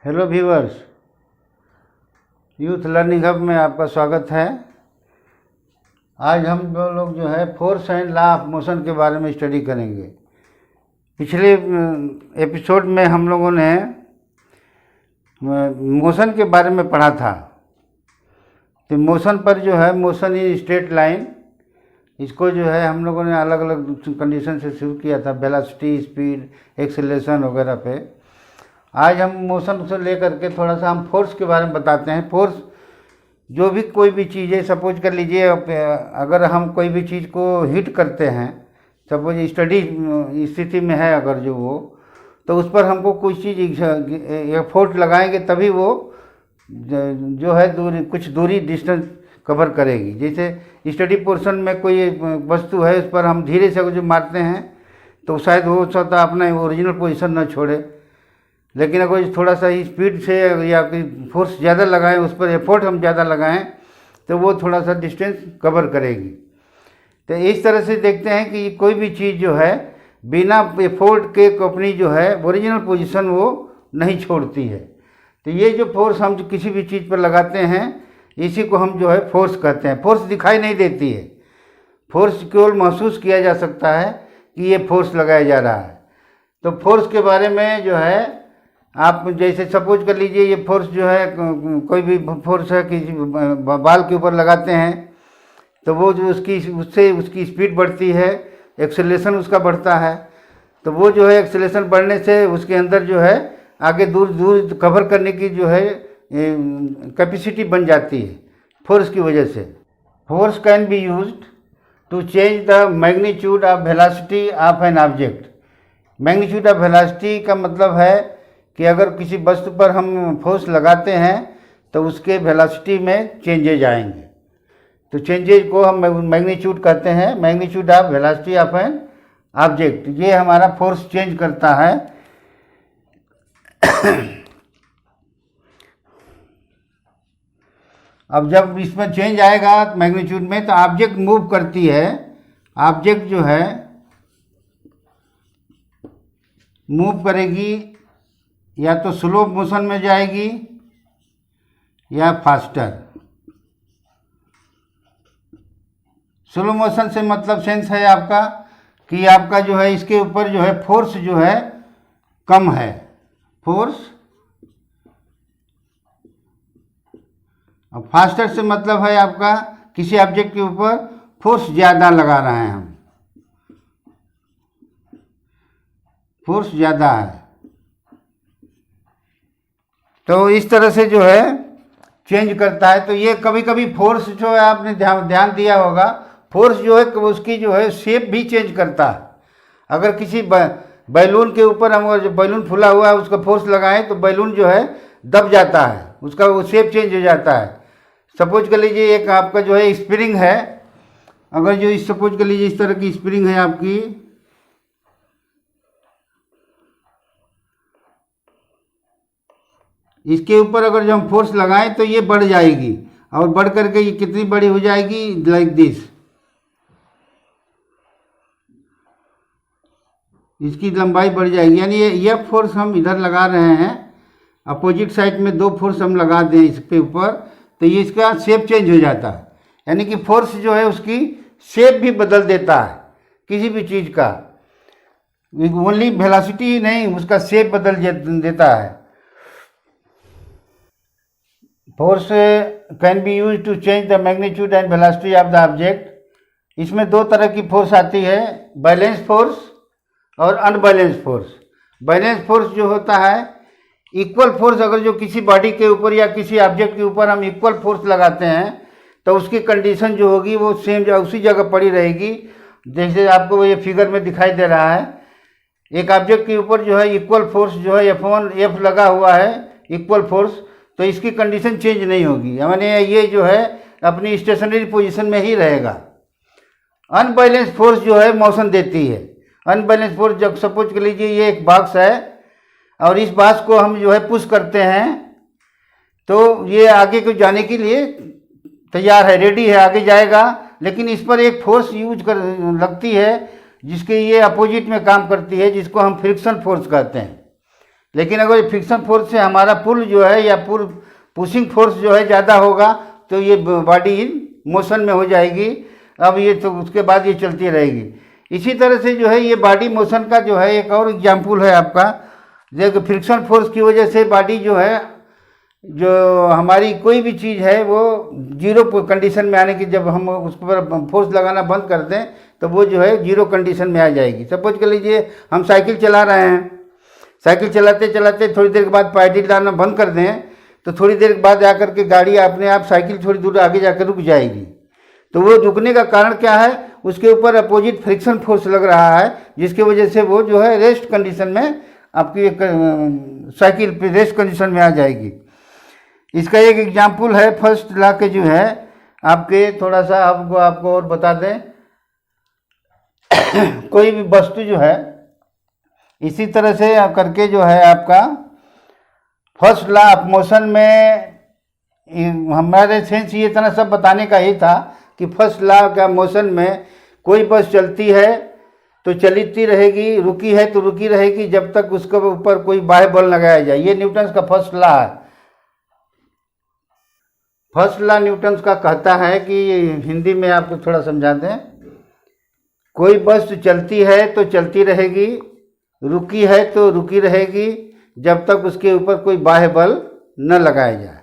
Hello viewers, youth learning hub में आपका स्वागत है। आज हम दो लोग जो है force and law of motion के बारे में स्टडी करेंगे। पिछले एपिसोड में हम लोगों ने मोशन के बारे में पढ़ा था। तो मोशन पर जो है मोशन इन स्ट्रेट लाइन, इसको जो है हम लोगों ने अलग अलग कंडीशन से शुरू किया था, वेलोसिटी, स्पीड, एक्सेलरेशन वगैरह पे। आज हम मोशन से लेकर के थोड़ा सा हम फोर्स के बारे में बताते हैं। फोर्स जो भी कोई भी चीज़ है, सपोज कर लीजिए अगर हम कोई भी चीज़ को हिट करते हैं, सपोज स्टडी स्थिति में है अगर जो वो, तो उस पर हमको कोई चीज़ एफोर्ट लगाएंगे तभी वो जो है कुछ दूरी डिस्टेंस कवर करेगी। जैसे स्टडी पोर्शन में कोई वस्तु है, उस पर हम धीरे से जो मारते हैं तो शायद हो सकता अपना ओरिजिनल पोजीशन न छोड़े, लेकिन अगर थोड़ा सा स्पीड से या कोई फोर्स ज़्यादा लगाएं, उस पर एफर्ट हम ज़्यादा लगाएं तो वो थोड़ा सा डिस्टेंस कवर करेगी। तो इस तरह से देखते हैं कि कोई भी चीज़ जो है बिना एफर्ट के अपनी जो है ओरिजिनल पोजीशन वो नहीं छोड़ती है। तो ये जो फोर्स हम किसी भी चीज़ पर लगाते हैं, इसी को हम जो है फोर्स कहते हैं। फोर्स दिखाई नहीं देती है, फोर्स केवल महसूस किया जा सकता है कि ये फोर्स लगाया जा रहा है। तो फोर्स के बारे में जो है आप जैसे सपोज कर लीजिए, ये फोर्स जो है कोई भी फोर्स है किसी बाल के ऊपर लगाते हैं तो वो जो उससे उसकी स्पीड बढ़ती है, एक्सेलरेशन उसका बढ़ता है। तो वो जो है एक्सेलरेशन बढ़ने से उसके अंदर जो है आगे दूर दूर कवर करने की जो है कैपेसिटी बन जाती है फोर्स की वजह से। Force can be used to change the magnitude of velocity of an object. Magnitude of velocity का मतलब है कि अगर किसी वस्तु पर हम फोर्स लगाते हैं तो उसके वेलोसिटी में चेंजेज आएंगे। तो चेंजेज को हम मैग्नीट्यूड कहते हैं, magnitude of velocity of an object. ये हमारा फोर्स चेंज करता है। अब जब इसमें चेंज आएगा मैग्नीट्यूड में तो ऑब्जेक्ट मूव करती है। ऑब्जेक्ट जो है मूव करेगी, या तो स्लो मोशन में जाएगी या फास्टर। स्लो मोशन से मतलब सेंस है आपका कि आपका जो है इसके ऊपर जो है फोर्स जो है कम है, फोर्स। और फास्टर से मतलब है आपका किसी ऑब्जेक्ट के ऊपर फोर्स ज़्यादा लगा रहे हैं हम, फोर्स ज़्यादा है। तो इस तरह से जो है चेंज करता है। तो ये कभी कभी फोर्स जो है आपने ध्यान दिया होगा, फोर्स जो है उसकी जो है शेप भी चेंज करता है। अगर किसी बैलून के ऊपर हम जो बैलून फूला हुआ है उसका फोर्स लगाएं तो बैलून जो है दब जाता है, उसका वो शेप चेंज हो जाता है। सपोज कर लीजिए एक आपका जो है स्प्रिंग है, अगर जो सपोज कर लीजिए इस तरह की स्प्रिंग है आपकी, इसके ऊपर अगर जो हम फोर्स लगाएं तो ये बढ़ जाएगी, और बढ़ करके ये कितनी बड़ी हो जाएगी, लाइक दिस। इसकी लंबाई बढ़ जाएगी, यानी ये फोर्स हम इधर लगा रहे हैं, अपोजिट साइड में दो फोर्स हम लगा दें इसके ऊपर, तो ये इसका शेप चेंज हो जाता है। यानी कि फोर्स जो है उसकी शेप भी बदल देता है किसी भी चीज़ का, ओनली वेलोसिटी नहीं, उसका शेप बदल देता है। Force can be use to change the magnitude and velocity of the object. इसमें दो तरह की फोर्स आती है, बैलेंस फोर्स और अनबैलेंस फोर्स। बैलेंस फोर्स जो होता है इक्वल फोर्स, अगर जो किसी बॉडी के ऊपर या किसी ऑब्जेक्ट के ऊपर हम इक्वल फोर्स लगाते हैं तो उसकी कंडीशन जो होगी वो सेम उसी जगह पड़ी रहेगी। जैसे आपको ये फिगर में दिखाई दे रहा है, एक ऑब्जेक्ट के ऊपर जो है इक्वल फोर्स जो है F लगा हुआ है, इक्वल फोर्स, तो इसकी कंडीशन चेंज नहीं होगी, यानी ये जो है अपनी स्टेशनरी पोजीशन में ही रहेगा। अनबैलेंस फोर्स जो है मोशन देती है। अनबैलेंस फोर्स, जब सपोज कर लीजिए ये एक बॉक्स है और इस बॉक्स को हम जो है पुश करते हैं तो ये आगे को जाने के लिए तैयार है, रेडी है, आगे जाएगा, लेकिन इस पर एक फोर्स लगती है जिसके ये अपोजिट में काम करती है, जिसको हम फ्रिक्शन फोर्स कहते हैं। लेकिन अगर फ्रिक्शन फोर्स से हमारा पुल जो है या पुल पुशिंग फोर्स जो है ज़्यादा होगा तो ये बॉडी मोशन में हो जाएगी। अब ये तो उसके बाद ये चलती रहेगी। इसी तरह से जो है ये बॉडी मोशन का जो है एक और एग्जाम्पल है आपका, जो फ्रिक्शन फोर्स की वजह से बॉडी जो है, जो हमारी कोई भी चीज़ है वो जीरो कंडीशन में आने की, जब हम उस पर फोर्स लगाना बंद कर दें तो वो जो है जीरो कंडीशन में आ जाएगी। सपोज कर लीजिए हम साइकिल चला रहे हैं, साइकिल चलाते चलाते थोड़ी देर के बाद पैडल डालना बंद कर दें तो थोड़ी देर के बाद आकर के गाड़ी अपने आप साइकिल थोड़ी दूर आगे जाकर रुक जाएगी। तो वो रुकने का कारण क्या है, उसके ऊपर अपोजिट फ्रिक्शन फोर्स लग रहा है, जिसकी वजह से वो जो है रेस्ट कंडीशन में आपकी साइकिल पे रेस्ट कंडीशन में आ जाएगी। इसका एक एग्जाम्पल है फर्स्ट लॉ के जो है आपके, थोड़ा सा आपको और बता दें। कोई भी वस्तु जो है इसी तरह से करके जो है आपका फर्स्ट लॉ ऑफ मोशन में, हमारे सेंस ये इतना सब बताने का ही था कि फर्स्ट लॉ का मोशन में कोई बस चलती है तो चलती रहेगी, रुकी है तो रुकी रहेगी जब तक उसके ऊपर कोई बाह्य बल लगाया जाए। ये न्यूटन का फर्स्ट लॉ है। फर्स्ट लॉ न्यूटन का कहता है कि, हिंदी में आपको थोड़ा समझा दें, कोई वस्तु चलती है तो चलती रहेगी, रुकी है तो रुकी रहेगी जब तक उसके ऊपर कोई बाह्य बल न लगाया जाए।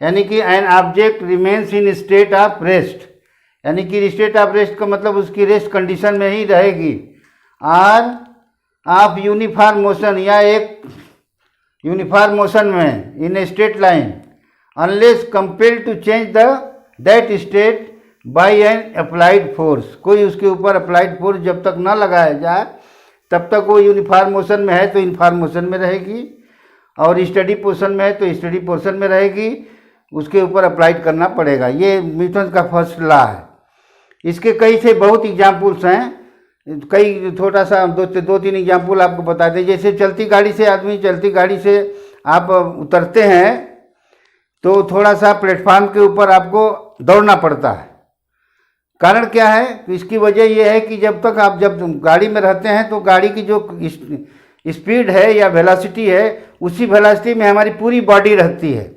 यानी कि an object remains in state of rest, यानी कि स्टेट ऑफ रेस्ट का मतलब उसकी रेस्ट कंडीशन में ही रहेगी। और ऑफ यूनिफॉर्म मोशन, या एक यूनिफॉर्म मोशन में in a straight line, unless compelled to change that state by an applied force. कोई उसके ऊपर अप्लाइड फोर्स जब तक न लगाया जाए तब तक वो यूनिफॉर्म मोशन में है तो यूनिफॉर्म मोशन में रहेगी, और स्टडी पोर्शन में है तो स्टडी पोर्शन में रहेगी, उसके ऊपर अप्लाइड करना पड़ेगा। ये न्यूटन का फर्स्ट लॉ है। इसके कई से बहुत एग्जाम्पल्स हैं, कई छोटा सा दो तीन एग्जाम्पल आपको बता दें। जैसे चलती गाड़ी से चलती गाड़ी से आप उतरते हैं तो थोड़ा सा प्लेटफार्म के ऊपर आपको दौड़ना पड़ता है। कारण क्या है, इसकी वजह यह है कि जब गाड़ी में रहते हैं तो गाड़ी की जो स्पीड है या वेलोसिटी है, उसी वेलोसिटी में हमारी पूरी बॉडी रहती है।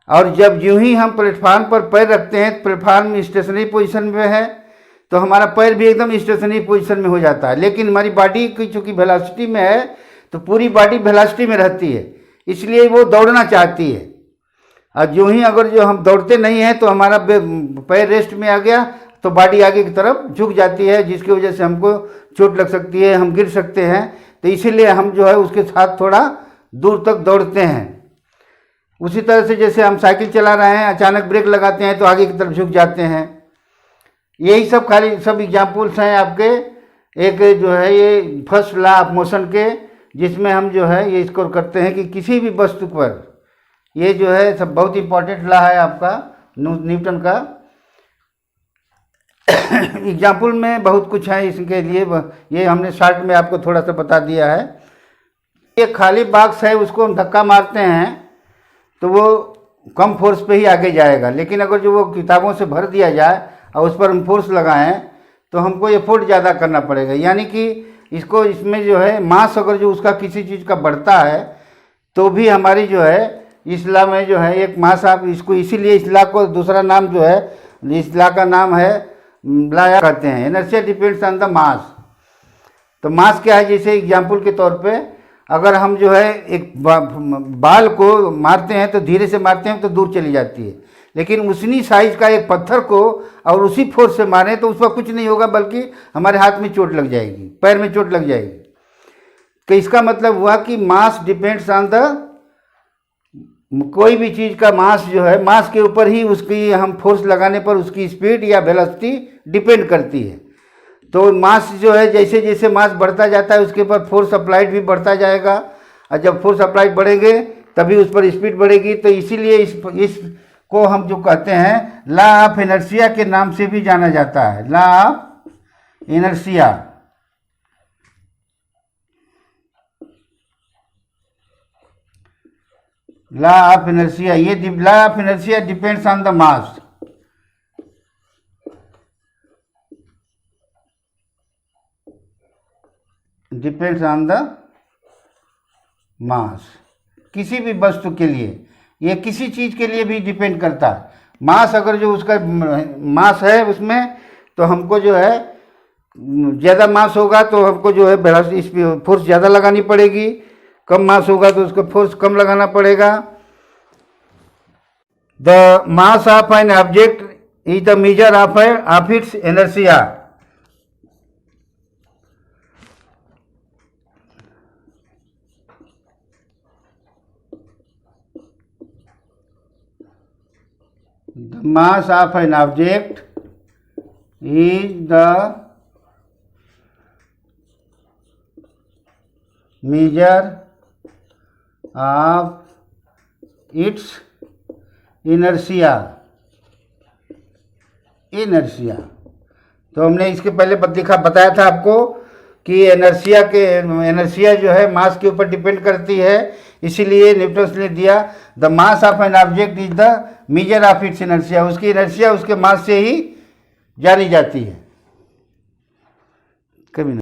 और जब यूं ही हम प्लेटफार्म पर पैर रखते हैं, प्लेटफार्म स्टेशनरी पोजीशन में है तो हमारा पैर भी एकदम स्टेशनरी पोजीशन में हो जाता है। लेकिन हमारी बॉडी की चूँकि वेलोसिटी में है तो पूरी बॉडी वेलोसिटी में रहती है, इसलिए वो दौड़ना चाहती है। और जो ही अगर जो हम दौड़ते नहीं हैं तो हमारा पैर रेस्ट में आ गया तो बॉडी आगे की तरफ झुक जाती है, जिसकी वजह से हमको चोट लग सकती है, हम गिर सकते हैं। तो इसीलिए हम जो है उसके साथ थोड़ा दूर तक दौड़ते हैं। उसी तरह से जैसे हम साइकिल चला रहे हैं, अचानक ब्रेक लगाते हैं तो आगे की तरफ झुक जाते हैं। यही सब खाली सब एग्जाम्पल्स हैं आपके, एक जो है ये फर्स्ट लॉ ऑफ मोशन के, जिसमें हम जो है ये इसको करते हैं कि किसी भी वस्तु पर, ये जो है सब बहुत इंपॉर्टेंट लॉ है आपका न्यूटन का। एग्जाम्पल में बहुत कुछ है इसके लिए, ये हमने शॉर्ट में आपको थोड़ा सा बता दिया है। ये खाली बॉक्स है, उसको हम धक्का मारते हैं तो वो कम फोर्स पे ही आगे जाएगा। लेकिन अगर जो वो किताबों से भर दिया जाए और उस पर हम फोर्स लगाएं तो हमको एफोर्ट ज़्यादा करना पड़ेगा। यानी कि इसमें जो है मास अगर जो उसका किसी चीज़ का बढ़ता है तो भी हमारी जो है इस लॉ में जो है एक मास, आप इसको इसीलिए इस लॉ को दूसरा नाम जो है इस लॉ का नाम है लॉ कहते हैं इनर्शिया डिपेंड्स ऑन द मास। तो मास क्या है, जैसे एग्जाम्पल के तौर पे अगर हम जो है एक बाल को मारते हैं तो धीरे से मारते हैं तो दूर चली जाती है, लेकिन उसी साइज का एक पत्थर को और उसी फोर्स से मारें तो उस पर कुछ नहीं होगा, बल्कि हमारे हाथ में चोट लग जाएगी, पैर में चोट लग जाएगी। तो इसका मतलब हुआ कि मास डिपेंड्स ऑन द, कोई भी चीज़ का मास जो है, मास के ऊपर ही उसकी हम फोर्स लगाने पर उसकी स्पीड या वेलोसिटी डिपेंड करती है। तो मास जो है जैसे जैसे मास बढ़ता जाता है उसके ऊपर फोर्स अप्लाइड भी बढ़ता जाएगा, और जब फोर्स अप्लाइड बढ़ेंगे तभी उस पर स्पीड बढ़ेगी। तो इसीलिए इसको हम जो कहते हैं लॉ ऑफ इनर्शिया के नाम से भी जाना जाता है, law of inertia. Law of inertia, ये law of inertia depends on the mass. Depends on the mass, किसी भी वस्तु के लिए, ये किसी चीज़ के लिए भी डिपेंड करता है। मास अगर जो उसका मास है उसमें, तो हमको जो है ज़्यादा मास होगा तो हमको जो है फोर्स ज़्यादा लगानी पड़ेगी, कम मास होगा तो उसको फोर्स कम लगाना पड़ेगा। The mass of an object is the measure of its inertia. The mass of an object is the measure of its inertia। तो हमने इसके पहले बताया था आपको कि एनर्शिया जो है मास के ऊपर डिपेंड करती है, इसीलिए न्यूटन ने दिया the mass of an object is the measure of its inertia. उसकी इनर्शिया उसके मास से ही जानी जाती है। कभी